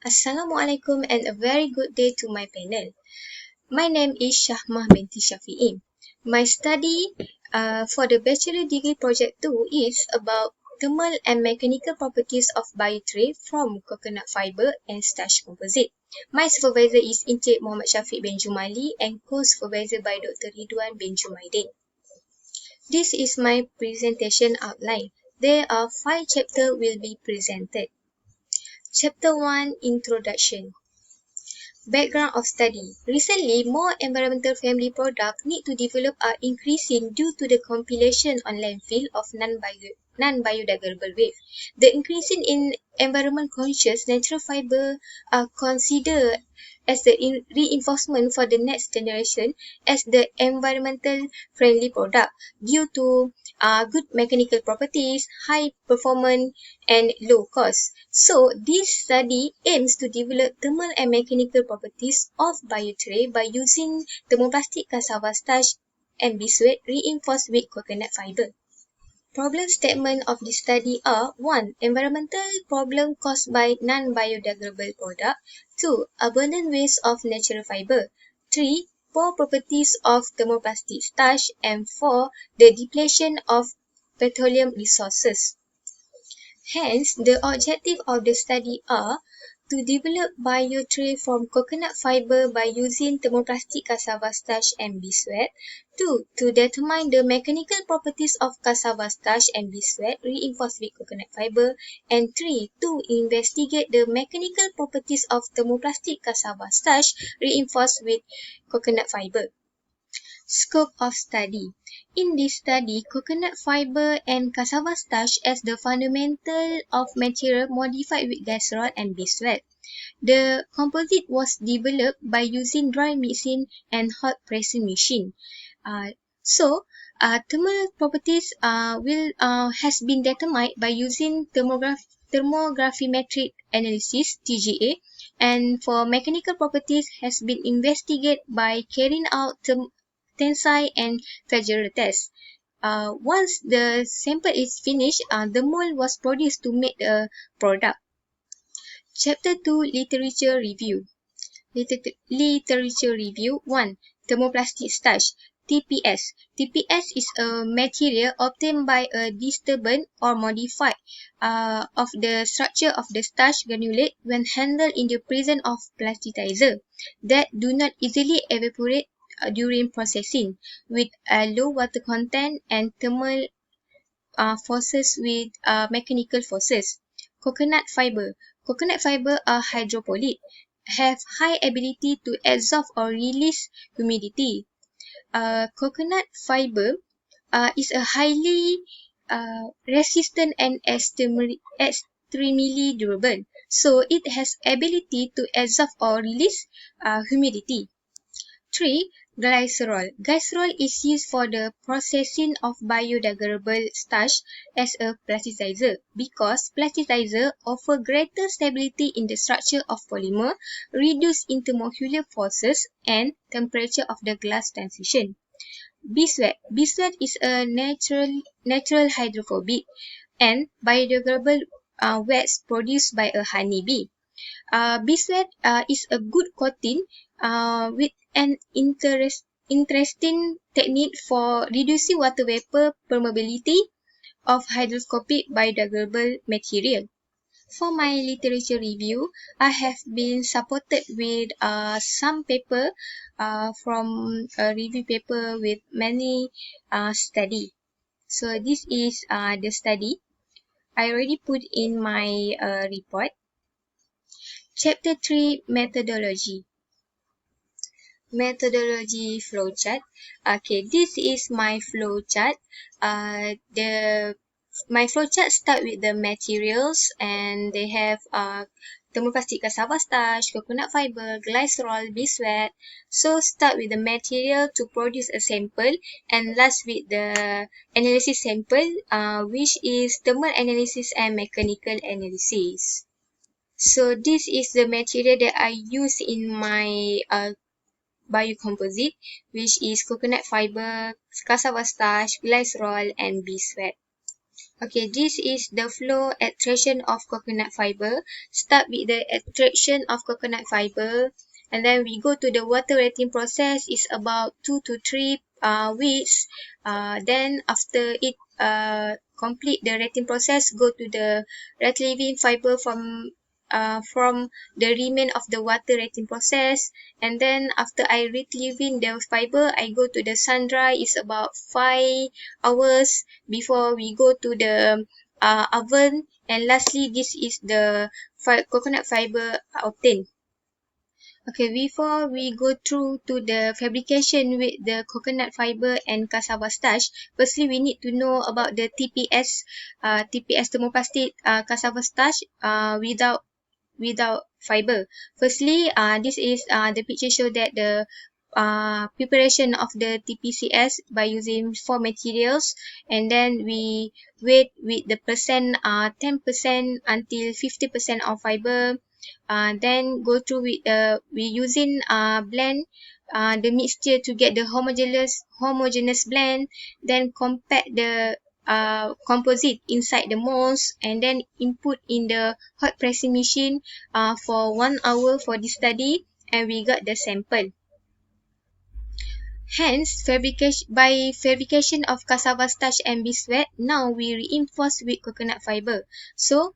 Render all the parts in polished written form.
Assalamualaikum and a very good day to my panel. My name is SYAHMAH binti SHAFIE. My study for the Bachelor Degree Project 2 is about thermal and mechanical properties of biotray from coconut fiber and starch composite. My supervisor is Encik Muhammad Shafiq bin Jumali and co-supervisor by Dr. RIDHWAN bin Jumaidin. This is my presentation outline. There are 5 chapters will be presented. Chapter 1, Introduction. Background of study. Recently, more environmental friendly products need to develop are increasing due to the compilation on landfill of non-biodegradable waste. The increasing in environment conscious natural fiber are considered as the reinforcement for the next generation as the environmental friendly product due to good mechanical properties, high performance and low cost. So this study aims to develop thermal and mechanical properties of biotray by using thermoplastic cassava starch and bismuth reinforced with coconut fiber. Problem statement of the study are 1. Environmental problem caused by non-biodegradable product. 2. Abundant waste of natural fiber. 3. Poor properties of thermoplastic starch. And 4. The depletion of petroleum resources. Hence, the objective of the study are to develop biotray from coconut fiber by using thermoplastic cassava starch and bismuth. 2. To determine the mechanical properties of cassava starch and bismuth reinforced with coconut fiber. And 3. To investigate the mechanical properties of thermoplastic cassava starch reinforced with coconut fiber. Scope of study. In this study, coconut fiber and cassava starch as the fundamental of material modified with glycerol and bismuth. The composite was developed by using dry mixing and hot pressing machine. Thermal properties has been determined by using thermographimetric analysis (TGA), and for mechanical properties has been investigated by carrying out tensile and flagellate tests. Once the sample is finished, the mold was produced to make the product. Chapter 2, Literature Review. Literature Review 1. Thermoplastic starch. TPS. TPS is a material obtained by a disturbance or modified of the structure of the starch granulate when handled in the presence of plasticizer that do not easily evaporate during processing, with low water content and thermal forces with mechanical forces. Coconut fiber. Coconut fiber are hydropolyp, have high ability to absorb or release humidity. Coconut fiber is a highly resistant and extremely durable. So it has ability to absorb or release humidity. 3. Glycerol. Glycerol is used for the processing of biodegradable starch as a plasticizer because plasticizer offer greater stability in the structure of polymer, reduce intermolecular forces and temperature of the glass transition. Bismuth. Bismuth is a natural hydrophobic and biodegradable wax produced by a honeybee. Bismuth is a good coating with an interesting technique for reducing water vapor permeability of hygroscopic biodegradable material. For my literature review, I have been supported with some paper from a review paper with many study. So this is the study. I already put in my report. Chapter 3, Methodology. Methodology flowchart. Okay, this is my flowchart. My flowchart start with the materials, and they have thermoplastic cassava starch, coconut fiber, glycerol, bismuth. So start with the material to produce a sample, and last with the analysis sample, which is thermal analysis and mechanical analysis. So this is the material that I use in my biocomposite, which is coconut fiber, cassava starch, glycerol and bismuth. Okay, this is the flow extraction of coconut fiber. Start with the extraction of coconut fiber, and then we go to the water retting process. Is about 2 to 3 weeks. Then after it complete the retting process, go to the retrieving fiber from the remain of the water retting process. And then after I retrieving the fiber, I go to the sun dry. It's about 5 hours before we go to the oven. And lastly, this is the coconut fiber obtained. Okay, before we go through to the fabrication with the coconut fiber and cassava starch, firstly we need to know about the TPS thermoplastic cassava starch without fiber. Firstly, this is the picture show that the preparation of the TPCS by using 4 materials, and then we weight with the percent 10% until 50% of fiber. Then go through with we using blend the mixture to get the homogeneous blend. Then compact the composite inside the molds, and then input in the hot pressing machine for 1 hour for this study, and we got the sample. Hence, by fabrication of cassava starch and beeswax, now we reinforce with coconut fiber. So,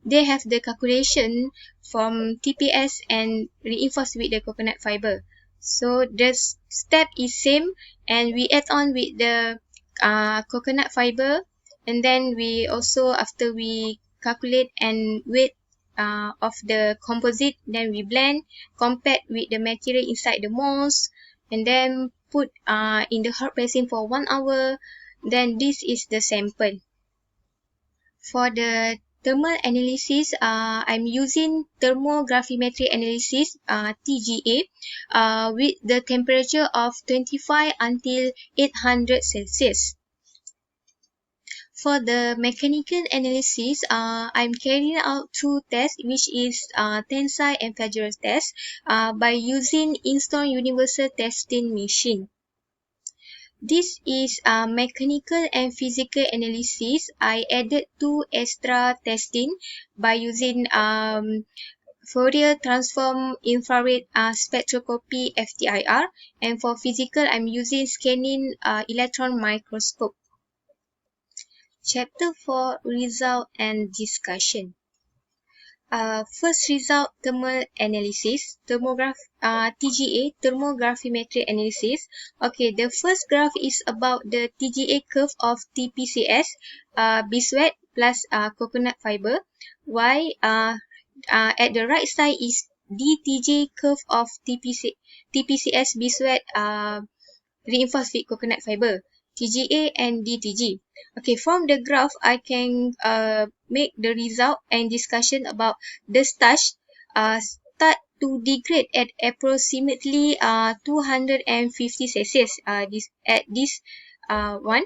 they have the calculation from TPS and reinforce with the coconut fiber. So, the step is same, and we add on with the coconut fiber, and then we also, after we calculate and weight of the composite, then we blend, compact with the material inside the molds, and then put in the hot pressing for 1 hour. Then this is the sample. For the thermal analysis, I'm using thermographimetry analysis TGA with the temperature of 25 until 800 Celsius. For the mechanical analysis, I'm carrying out 2 tests, which is tensile and flexural test by using Instone Universal Testing Machine. This is mechanical and physical analysis. I added 2 extra testing by using Fourier transform infrared spectroscopy FTIR, and for physical I'm using scanning electron microscope. Chapter 4, Result and Discussion. First result, thermal analysis, TGA, thermographimetry analysis. Okay, the first graph is about the TGA curve of TPCS, beeswax plus coconut fiber. While at the right side is DTG curve of TPCS beeswax reinforced with coconut fiber, TGA and DTG. Okay, from the graph, I can make the result and discussion about the starch start to degrade at approximately 250 Celsius at this one,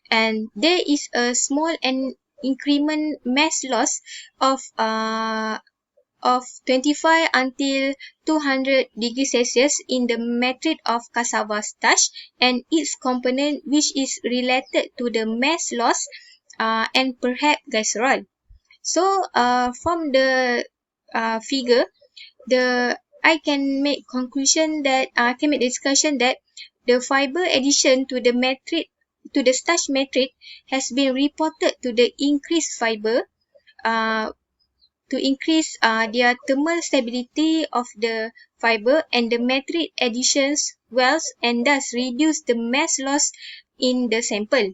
and there is a small and increment mass loss of 25 until 200 degrees Celsius in the matrix of cassava starch and its component, which is related to the mass loss and perhaps glycerol. So from the figure, I can make conclusion that I can make discussion that the fiber addition to the matrix, to the starch matrix, has been reported to the increased fiber to increase their thermal stability of the fiber and the matrix additions wells, and thus reduce the mass loss in the sample.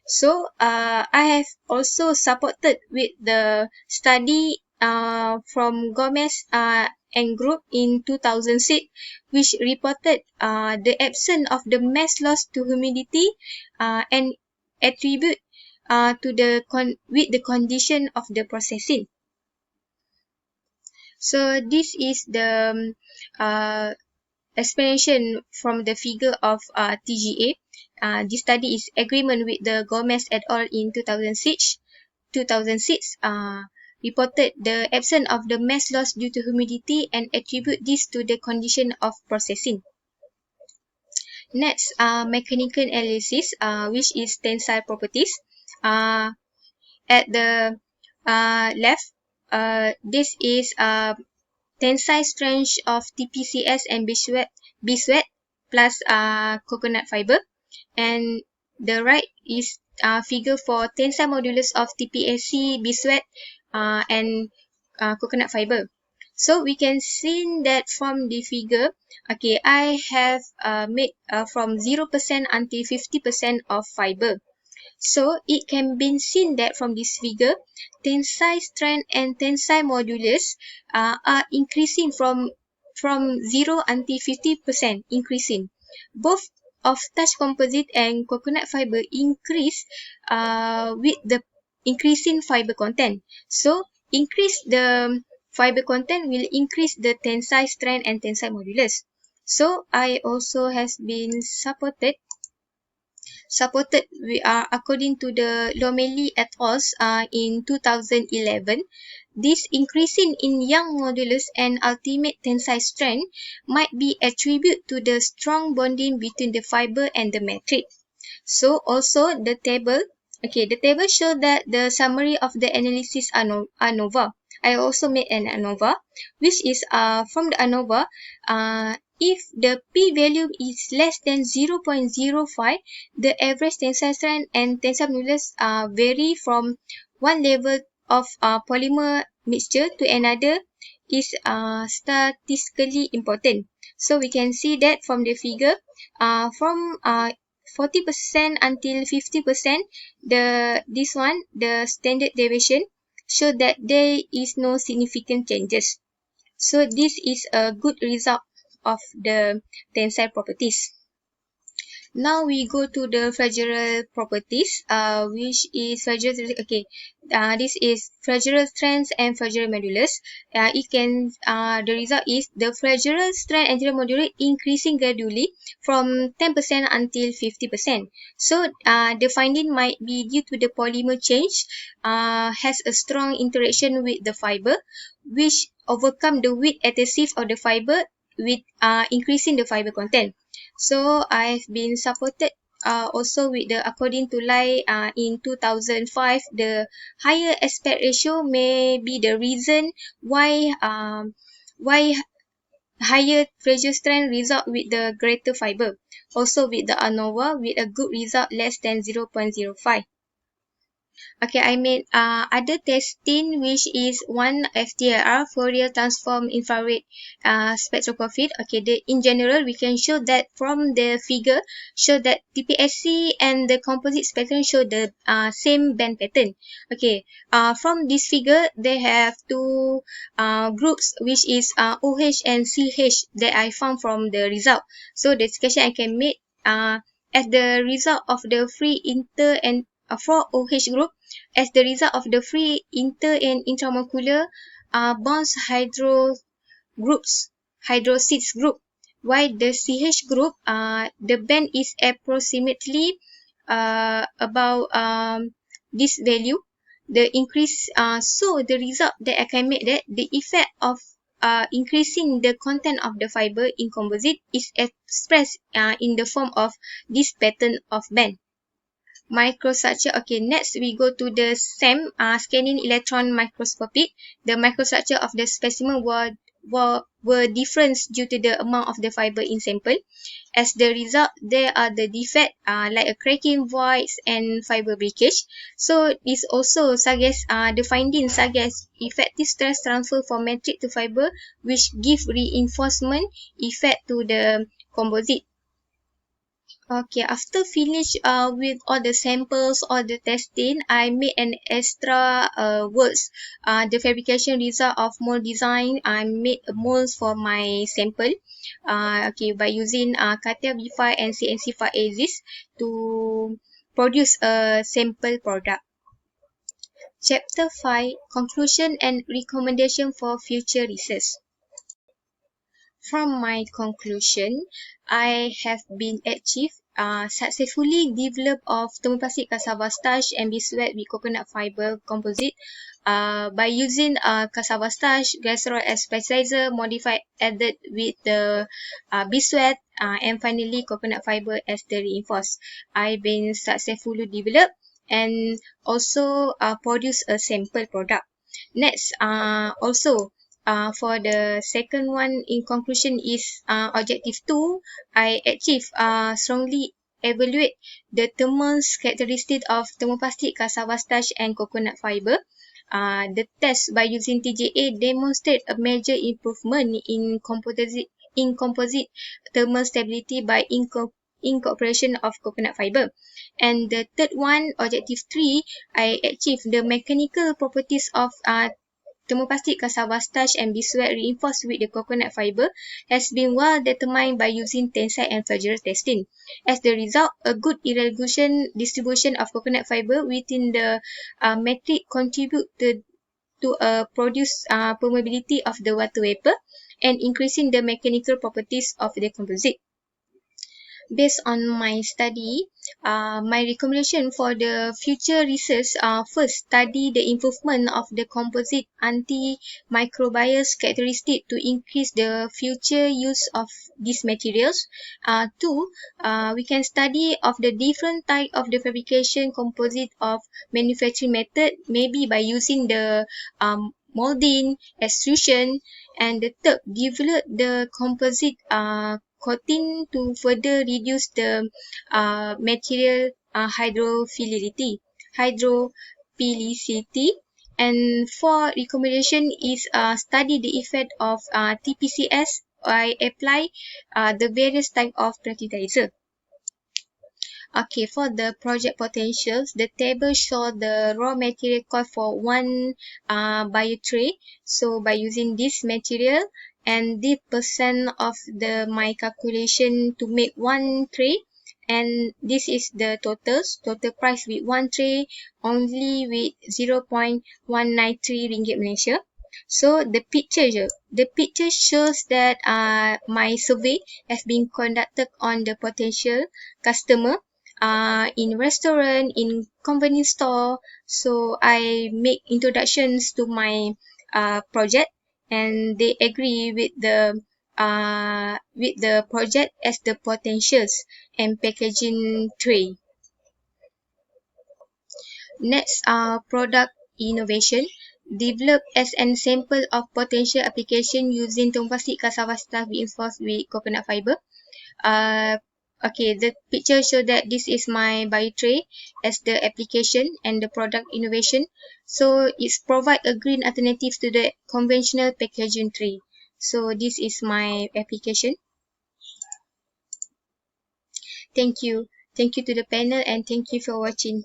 So I have also supported with the study from Gomez and group in 2006, which reported the absence of the mass loss to humidity and attribute to the with the condition of the processing. So this is the explanation from the figure of TGA. This study is agreement with the Gomez et al. In 2006 reported the absence of the mass loss due to humidity and attribute this to the condition of processing. Next, mechanical analysis, which is tensile properties. at the left, this is tensile strength of TPCS and beeswax plus coconut fiber, and the right is figure for tensile modulus of TPSC, beeswax, and coconut fiber. So we can see that from the figure, okay, I have made from 0% until 50% of fiber. So it can be seen that from this figure, tensile strength and tensile modulus are increasing from 0 until 50% increasing. Both of starch composite and coconut fiber increase with the increasing fiber content. So increase the fiber content will increase the tensile strength and tensile modulus. So I also has been supported according to the Lomeli et al. In 2011. This increasing in young modulus and ultimate tensile strength might be attributed to the strong bonding between the fiber and the matrix. So also the table shows that the summary of the analysis ANOVA. I also made an ANOVA, which is from the ANOVA, if the p-value is less than 0.05, the average tensile strength and tensile modulus vary from one level of polymer mixture to another is statistically important. So we can see that from the figure, from 40% until 50%, the standard deviation show that there is no significant changes. So this is a good result of the tensile properties. Now we go to the flagellal properties, which is flagellal. Okay, this is flagellal strength and flagellal modulus. The result is the flagellal strength and flagellal modulus increasing gradually from 10% until 50%. So the finding might be due to the polymer change, has a strong interaction with the fiber, which overcome the weak adhesive of the fiber with increasing the fiber content. So I've been supported also with the according to Lai in 2005, the higher aspect ratio may be the reason why higher pressure strength result with the greater fiber. Also with the ANOVA with a good result less than 0.05. Okay, I made other testing, which is one FTIR, Fourier transform infrared spectroscopy. Okay, in general, we can show that from the figure, show that TPSC and the composite spectrum show the same band pattern. Okay, from this figure, they have two groups, which is OH and CH that I found from the result. So the discussion I can make as the result of the free inter and for OH group, as the result of the free inter and intramolecular bonds hydroxide group, while the CH group, the band is approximately about this value. The increase, so the result that I can make that the effect of increasing the content of the fiber in composite is expressed in the form of this pattern of band. Microstructure. Okay, next we go to the SEM, scanning electron microscopy. The microstructure of the specimen were different due to the amount of the fiber in sample. As the result, there are the defect like a cracking, voids, and fiber breakage. So this also suggests the findings suggest effective stress transfer from matrix to fiber, which give reinforcement effect to the composite. Okay, after finish with all the samples, all the testing, I made an extra works. The fabrication result of mold design, I made molds for my sample. Okay, by using CATIA V5 and CNC5 axis to produce a sample product. Chapter 5, Conclusion and Recommendation for Future Research. From my conclusion, I have been achieved successfully developed of thermoplastic cassava starch and beeswax with coconut fiber composite by using cassava starch, glycerol as specializer, modified added with the beeswax and finally coconut fiber as the reinforced. I've been successfully developed and also produce a sample product. Next, also for the second one in conclusion is objective 2, I achieve strongly evaluate the thermal characteristic of thermoplastic cassava starch and coconut fiber. The test by using TJA demonstrate a major improvement in composite thermal stability by incorporation of coconut fiber. And the third one, objective 3, I achieve the mechanical properties of thermoplastic cassava starch and beeswax reinforced with the coconut fiber has been well determined by using tensile and flagellum testing. As the result, a good irrigation distribution of coconut fiber within the matrix contribute to produce permeability of the water vapor and increasing the mechanical properties of the composite. Based on my study, my recommendation for the future research first study the improvement of the composite antimicrobial characteristic to increase the future use of these materials. Two, we can study of the different type of the fabrication composite of manufacturing method, maybe by using the molding, extrusion, and the third, develop the composite coating to further reduce the material hydrophilicity. And for recommendation is study the effect of TPCS by apply the various type of prioritzer. Okay, for the project potentials, the table show the raw material cost for one bio tray. So by using this material and the percent of my calculation to make one tray, and this is the total price with one tray only with 0.193 ringgit Malaysia. So the picture shows that my survey has been conducted on the potential customer in restaurant, in convenience store. So I make introductions to my project, and they agree with the project as the potentials and packaging tray. Next, product innovation. Develop as an sample of potential application using thermoplastic cassava starch reinforced with coconut fiber. Okay, the picture shows that this is my bio tray as the application and the product innovation. So it's provide a green alternative to the conventional packaging tray. So this is my application. Thank you. Thank you to the panel and thank you for watching.